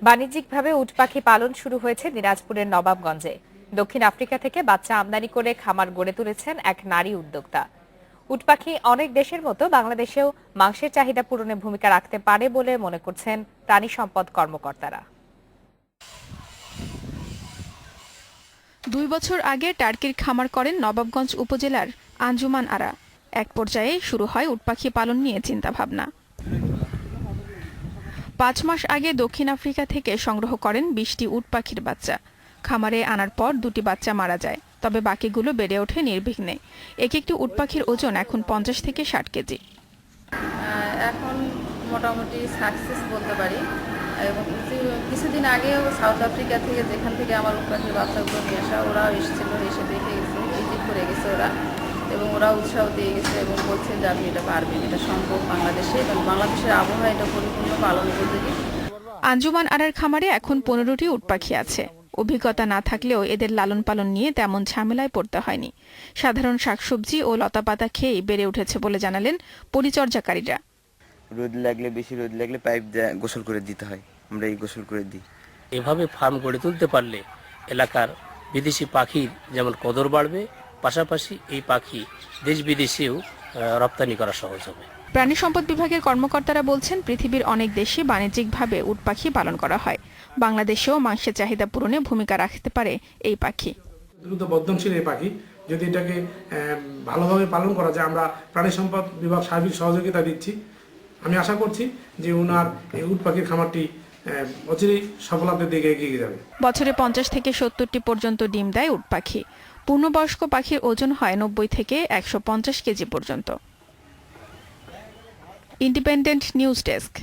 বাণিজ্যিকভাবে উট পাখি পালন শুরু হয়েছে দিনাজপুরের নবাবগঞ্জে। দক্ষিণ আফ্রিকা থেকে বাচ্চা আমদানি করে খামার গড়ে তুলেছেন এক নারী উদ্যোক্তা। উট পাখি অনেক দেশের মতো বাংলাদেশেও মাংসের চাহিদা পূরণে ভূমিকা রাখতে পারে বলে মনে করছেন প্রাণী সম্পদ কর্মকর্তারা। 2 বছর আগে টার্কির খামার করেন নবাবগঞ্জ উপজেলার আঞ্জুমান আরা। এক পর্যায়ে শুরু হয় উটপাখি পালন নিয়ে চিন্তাভাবনা। 5 মাস আগে দক্ষিণ আফ্রিকা থেকে সংগ্রহ করেন 20টি উট পাখির বাচ্চা। খামারে আনার পর 2টি বাচ্চা মারা যায়, তবে বাকিগুলো বেড়ে ওঠে নির্বিঘ্নে। এক একটি উট পাখির ওজন এখন 50 থেকে 60 কেজি। এখন মোটামুটি সাকসেস বলতে পারি। এবং কিছুদিন আগেও সাউথ আফ্রিকা থেকে, যেখান থেকে আমার উট পাখির বাচ্চাগুলো নিয়ে আসা, ওরাও এসেছিলো, এসে দেখে গেছে, ভিজিট করে গেছে ওরা, এবং ওরা উৎসাহ দিয়ে গেছে এবং বলছে যে আপনি এটা পারবেন, এটা সম্ভব বাংলাদেশে, এবং বাংলাদেশের আবহাওয়া এটা পরিপূর্ণ পালন উপযোগী। আঞ্জুমান আরার খামারে এখন 15টি উট পাখি আছে। অভিজ্ঞতা না থাকলেও এদের লালন পালন নিয়ে তেমন ঝামেলায় পড়তে হয়নি। সাধারণ শাকসবজি ও লতাপাতা খেয়েই বেড়ে উঠেছে বলে জানালেন পরিচর্যাকারীরা। রোদ লাগলে, বেশি রোদ লাগলে পাইপ দিয়ে গোসল করে দিতে হয়, আমরা এই গোসল করে দিই। এভাবে ফার্ম গড়ে তুলতে পারলে এলাকার বিদেশি পাখির যেমন কদর বাড়বে, পাশাপাশি এই পাখি দেশ বিদেশেও রপ্তানি করা সহজ হবে। প্রাণী সম্পদ বিভাগের কর্মকর্তারা বলছেন, পৃথিবীর অনেক দেশে বাণিজ্যিকভাবে উট পাখি পালন করা হয়। বাংলাদেশেও মাংসের চাহিদা পূরণে ভূমিকা রাখতে পারে এই পাখি। দ্রুত বর্ধনশীল এই পাখি, যদি এটাকে ভালোভাবে পালন করা যায়, আমরা প্রাণী সম্পদ বিভাগ সার্বিক সহযোগিতা দিচ্ছি। আমি আশা করছি যে ওনার এই উট পাখির খামারটি অচিরেই সফলতার দিকে এগিয়ে যাবে। বছরে 50 থেকে 70টি পর্যন্ত ডিম দেয় উট পাখি। পূর্ণবয়স্ক পাখির ওজন হয় 90 থেকে 150 কেজি পর্যন্ত। Independent news desk.